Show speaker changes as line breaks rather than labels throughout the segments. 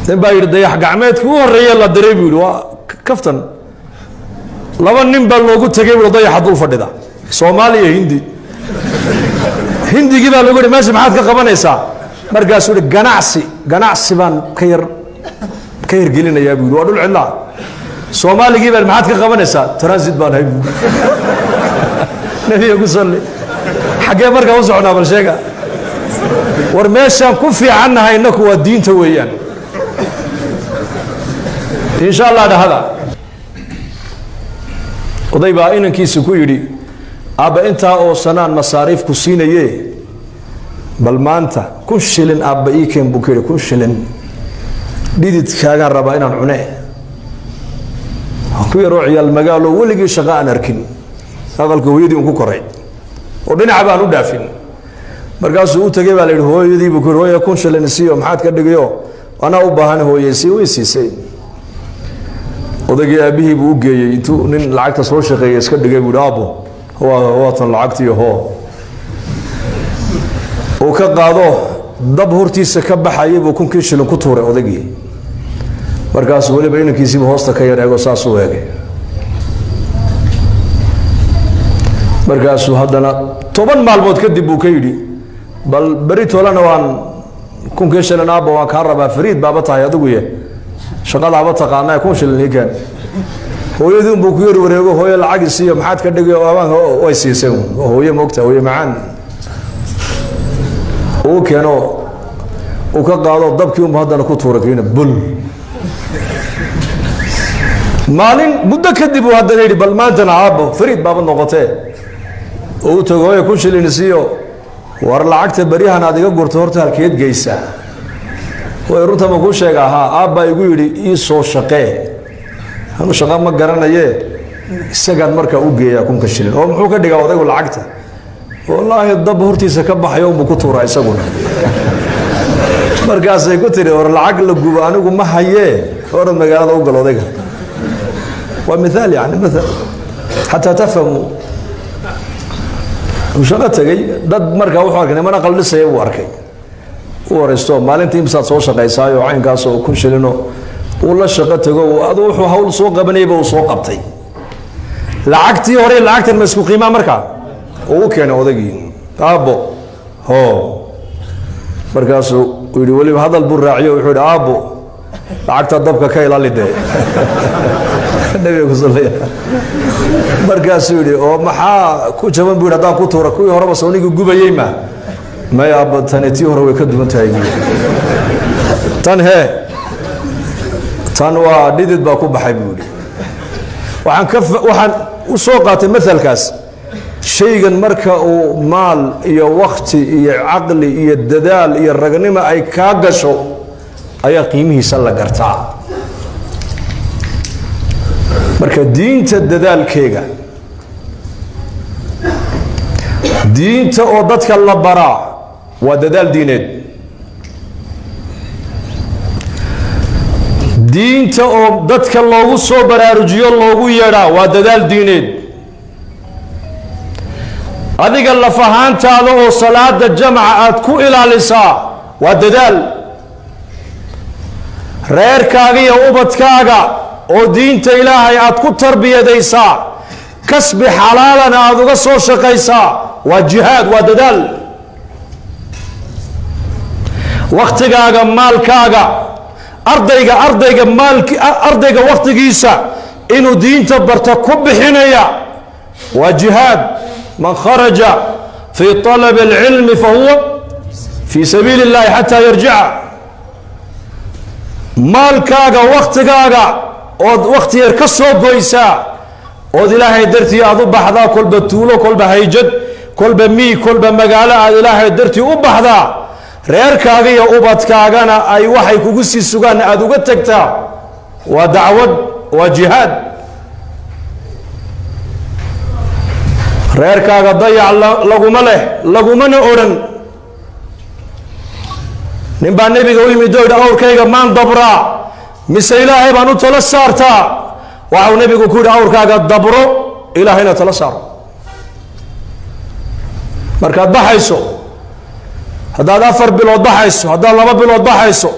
نبى يردي حق عماد كوه الرجال الدريبي كفتن لما نبى اللوجو تجيب رضي حدو فردة سومالي هندي هندي كذا لوجو ماشي معاك كمان إسا مرجع سوري جناعسي بان كير جيلنا يا بيقولوا أقول الله سومالي كذا معاك كمان إسا ترانزيت بان هاي نبي يقول صلي حاجة مرجع وزعنا بالشيء ورماشان كفي عنها إنك هو الدين تويان إن شاء الله هذا وضيبا إن كيس كويري أبا أنت أو سنان مصاريف كسينة يه بل ما أنت كل شلن أبا إيكين بكير كل شلن ديدت كاغان ربا إنا عناه كوي روعي المقالو ولقي شغاء نركن هذا الكويدي ونكو كوري ودين عبانو دافين markaasuu u tagay baa la yiri hooyadii buu ku hooyo kun shilin siiyo maxaad ka dhigayo ana u baahan hooyaysi way siisay odagii aabihii buu u geeyay intuu nin lacagta soo shaqeeyay iska dhigay buu aabo waa tan lacagtii hoo oo ka qaado dab hortiisa ka baxayay buu kun shilin ku tuuray odagii markaasuu waliba inankiisii hoosta ka yareego saas u eegay markaasuu haddana 10 maalmood kadib buu ka yiri bal bari toolana waan kun shilin aabo waan ka rabaa fariid baaba tahay adigu ye shaqada aba taqaanaa kun shilin ikan hooyadii buu ku yiri wareego hooyo lacag siiyo maxaad ka dhigay oo abaan way siisay hooyo moogta hooyo macaan oo keeno oo ka qaado dabkii uu haddana ku tuuray bul maalin muddo kadib uu haddana yiri bal maanta aabo fariid baaba noqotay oo tagay kun shilin siiyo war lacagta bariyahan aad iga gurto horta halkeed geysa way runta ma ku sheega ha aabba igu yiri ii soo shaqee anu shaqa ma garanaye isaga marka u geeya kun shilin oo muxuu ka dhigaa odaygu lacagta wallahi dab hortiisa ka baxayo uu ku tuuray isaguna markaas ay ku tiri war lacag la gubo anigu ma haye hor magaalada u gal odayga waa midaal yani مثلا حتى تفهموا وشغل تجي ضد مركا وحركة ما نقل لسه يواركي ورستو مالنتي مسات سو شقيسايو عينكاس oo kun shilino wala shaqo tago adu wuxuu hawl soo qabanayba uu soo qabtay lacagtii hore lacagtan ma isku qiimo markaa oo keenay odagii aabo ho markaas uu yiri waliba hadal buu raaciyo wuxuu yiri aabo lacagta dabka ka ilaalide nabiga sallallahu markaas uu yiri oo maxaa ku jaban buu hadaa ku tuura kuwii horeba sooniga gubayay ma yaaba tantii hore way ka duwan tahay tan waa dhidid baa ku baxay buu yiri waxaan u soo qaatay misalkaas shaygan marka uu maal iyo waqti iyo aqli iyo dadaal iyo ragnimo ay ka gasho ayaa qiimihiisa la gartaa marka diinta dadaalkeega diinta oo dadka la baraa waa dadaal diineed diinta oo dadka loogu soo baraarujiyo loogu yeedhaa waa dadaal diineed adiga la fahaantaada oo salaada jamca aad ku ilaalisaa waa dadaal reerkaaga iyo ubadkaaga oo diinta ilaahay aad ku tarbiyadaysaa kasbi xalaalana aad uga soo shaqaysaa waa jihaad waa dadaal waqtigaaga maalkaaga ardayga waqtigiisa inuu diinta barta ku bixinaya waa jihaad man kharaja fi talab al-ilm fa huwa fi sabil Allah hatta yarji'a maalkaaga waqtigaaga oo waqti yar ka soo goysa oo ilaahay dartii aad u baxdaa kolba tuulo kolba hayjad kolba kolba magaalo aad ilaahay dartii u baxdaa reerkaaga iyo ubadkaagana ay waxay kugu sii sugaan aad uga tagtaa waa dacwad waa jihaad reerkaaga dayac lagumana oran ninbaa nabiga u yimid oo awrkayga maan dabraa mise ilaahay baan u tala saartaa waxau nabigu ku yidhi awrkaaga dabro ilaahayna tala saaro markaad baxayso haddaad 4 bilood baxayso haddaad 2 bilood baxayso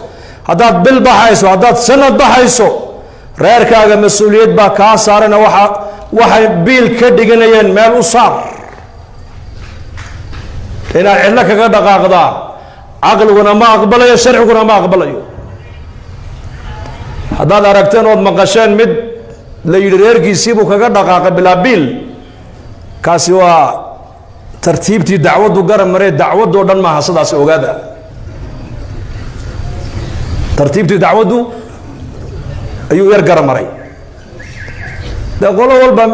haddaad bil baxayso haddaad sanad baxayso reerkaaga mas-uuliyad baa kaa saarana waxay biil ka dhiganayeen meel u saar inaad cidlo kaga dhaqaaqdaa caqliguna ma aqbalayo sharciguna ma aqbalayo haddaad aragteen ood maqasheen mid la yidhi reerkiisiibuu kaga dhaqaaqay bilaa biil kaasi waa tartiibtii dacwaddu garab maree dacwaddoo dhan maaha sidaas ogaada tartiibtii dacwaddu ayuu yar garab maray dee qolo walba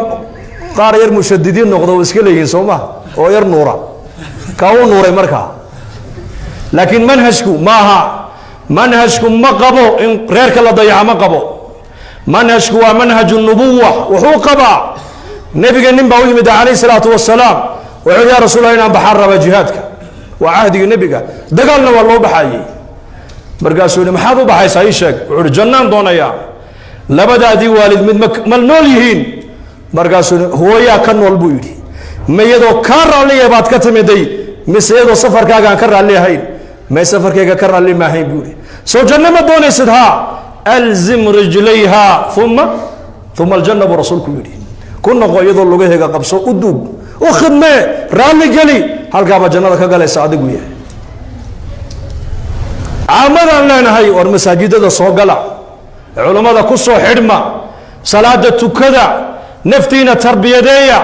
qaar yar mushadidiin noqdo oo iska leeyihiin soo ma oo yar nuura kaa u nuuray markaa laakiin manhajku ma qabo in reerka la dayaca ma qabo manhajku waa manhaju nubuwa wuxuu qabaa nebiga nin baa u yimid calayhi salaatu wasalaam wuxuu yaa rasuulallah inaan baxaan rabaa jihaadka waa cahdigii nebiga dagaalna waa loo baxayey markaasuu yidhi maxaad u baxaysaa ii sheeg wuxuu ihi jannaan doonayaa labadaadii waalid mid ma nool yihiin markaasuu yidhi hooyaa ka nool buu yidhi ma iyadoo kaa raalliya baad ka timiday mise iyadoo safarkaaga aan ka raalli ahayn may safarkayga ka raalli maahayn buu yidhi soo janno ma doonaysid haa alzim rijlayha uma aljanna buu rasuulku yidhi ku noqo iyadoo lugahayga qabso u duug u khidmee raalli geli halkaabaa jannada ka galaysa adigu yahay caamadaan leenahay war masaajidada soo gala culummada ku soo xidhma salaada tukada naftiina tarbiyadeeya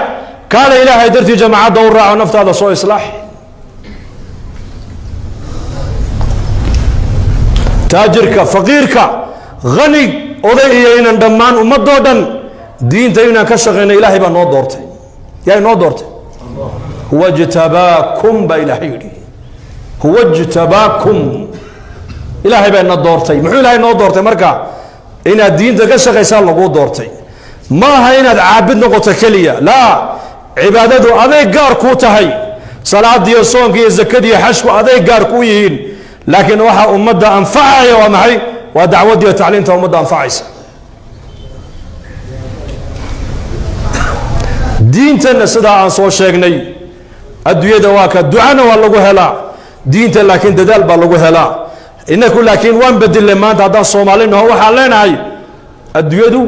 kaala ilaahay dartii jamaacadda u raaco naftaada soo islaaxi taajirka faqiirka hani oday iyo inan dhammaan ummadoo dhan diinta inaan ka shaqayno ilaahay baa noo doortay yaa inoo doortay huwa jtabaakum baa ilaahay yidhi huwa jtabaakum ilaahay baa na doortay muxuu ilaahay noo doortay marka inaad diinta ka shaqaysaa laguu doortay ma aha inaad caabid noqoto keliya laa cibaadadu aday gaar kuu tahay salaadiyo soonka iyo zakadiyo xashku aday gaar kuu yihiin laakiin waxaa ummadda anfacaya waa maxay waa dacwadiyo tacliinta ummadda anfacaysa diintana sidaa aan soo sheegnay adduunyada waa ka ducana waa lagu helaa diinta laakiin dadaal baa lagu helaa inaku laakiin waan bedilay maanta haddaan soomaali naho waxaan leenahay adduunyadu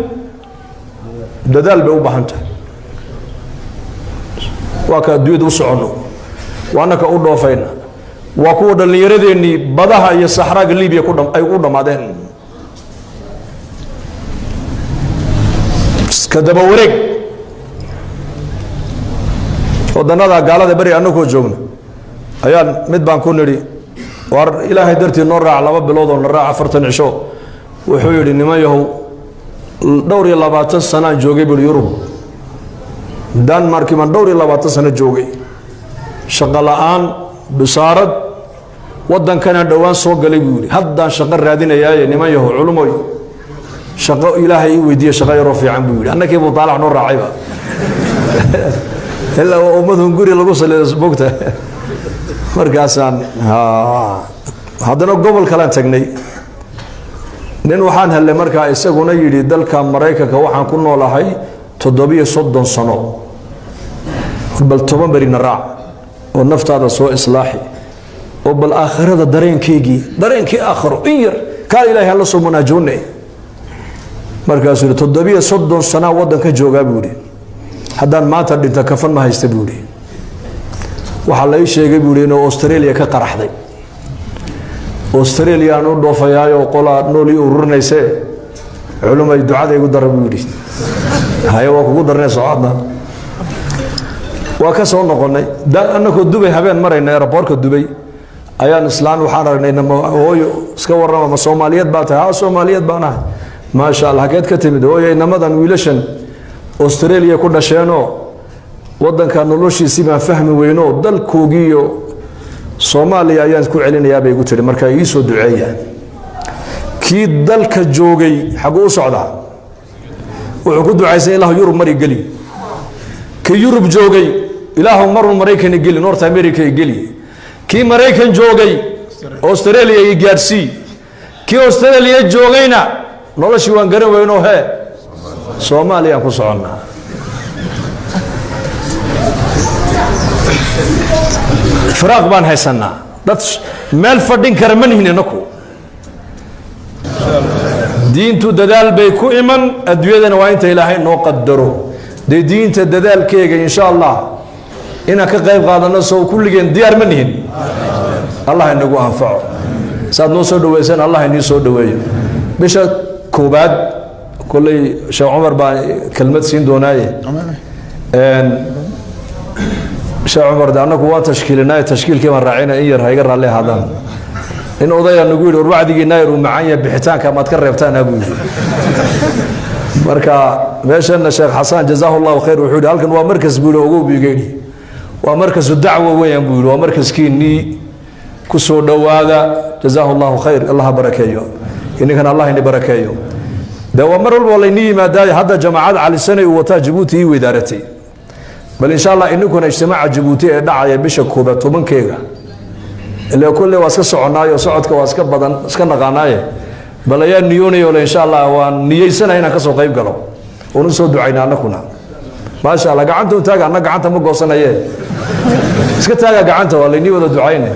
dadaal bay u baahan tahay waa ka adduunyada u soconno waanaka u dhoofayna waa kuwa dhallinyaradeenii badaha iyo saxraaga libiya ay u dhammaadeen iska daba wareeg wadannada gaalada beri annagoo joogna ayaan mid baan ku nidhi war ilaahay dartii noo raac 2 bilood oo na raac 40 cisho wuxuu yidhi niman yahow 22 sanaan joogay buu Yurub Denmark man 22 sano joogay shaqo la'aan bisaarad wadankana dhawaan soo galay buu yidhi haddaan shaqo raadinayaa niman yahow culumoy shaqo ilaahay weydiiyay shaqo yaro fiican buu yidhi annakii buu taalac noo raacayba إلا وأمضهم قري لقصة بوقتها مركزان هذا قبل كلام تجني نحن هلا مركز يسقون يجري دل كام مرايكا كواحد كنا ولا هاي تضبيه صد صنع بل تمام برين الرع والنفط هذا سوء إصلاحي وبالآخر هذا درين كيجي درين كي آخر إير قال إلهي الله سبحانه جوني مركز تضبيه صد صنع ودن كجوجا بوري haddaan maanta dhinta kafan ma haysta buuri waxa la ii sheegay buuri inuu Australia ka qaraxday Australia aanu dhoofayaayo qola nooli ururnayse culumay ducada igu dar buuri hayo waa kugu darnay socodna waa ka soo noqonay annagoo Dubai habeen marayna airportka Dubai ayaan islaan waxaan aragnay hooyo iska warrama ma Soomaaliyeed baa tahay Soomaaliyeed baana ma sha Allah geed ka timid hooyo inamadan wiilashan Australia ku dhasheeno wadanka noloshiisa ma fahmi weyno dalkoogiyo Soomaaliya ayaan ku celinayaa bay igu tiri marka ay soo duceeyaan kii dalka joogay xaq u socda wuxuu ku duceysay Ilaahu Yurub mari gali kii Yurub joogay Ilaahu maru Mareykan gali North America gali kii Mareykan joogay Australia ay gaarsi kii Australia joogayna noloshii waan garan weyno Soomaaliya ku soconna firaaq baan haysanaa dad meel fadhin kara ma nihin inaku diintu dadaal bay ku iman adduunyadana waa inta ilaahay noo qadaro dee diinta dadaalkeega insha allah inaan ka qayb qaadano soo kulligeen diyaar ma nihin allah inagu anfaco saad noo soo dhaweysaan allah inii soo dhaweeyo bisha koobaad kolley sheekh cumar baa kelmad siin doonaaye sheekh cumar de annagu waa tashkiilinaaye tashkiilkii baan raacina in yar ha iga raalli ahaadaan in odaya nagu yidhi war wacdigiina yar uu macaan yahay bixitaanka maad ka reebtaan abuu yidhi marka meeshana sheekh xasan jazaahu allahu khayr wuxuu yidhi halkan waa markas buu yidhi ogow buu iga yidhi waa markasu dacwo weeyaan buu yidhi waa markaskiinnii ku soo dhowaada jazaahu allahu khayr allah barakeeyo ininkana allah ini barakeeyo de waa mar walba laynii yimaadaayo hadda jamaacad calisanay uu wataa jabuuti ii weydaaratay bal insha allah ininkuna ijtimaaca jabuuti ee dhacaya bisha koobaad 10keega ilaa kulle waa iska soconaayo socodka waa iska badan iska naqaanaaye bal ayaa niyoonayo insha allah waan niyeysanahay inaan ka soo qayb galo oo soo ducayna annakuna maasha allah gacanta u taaga anna gacanta ma goosanaye iska taaga gacanta waa laynii wada ducayna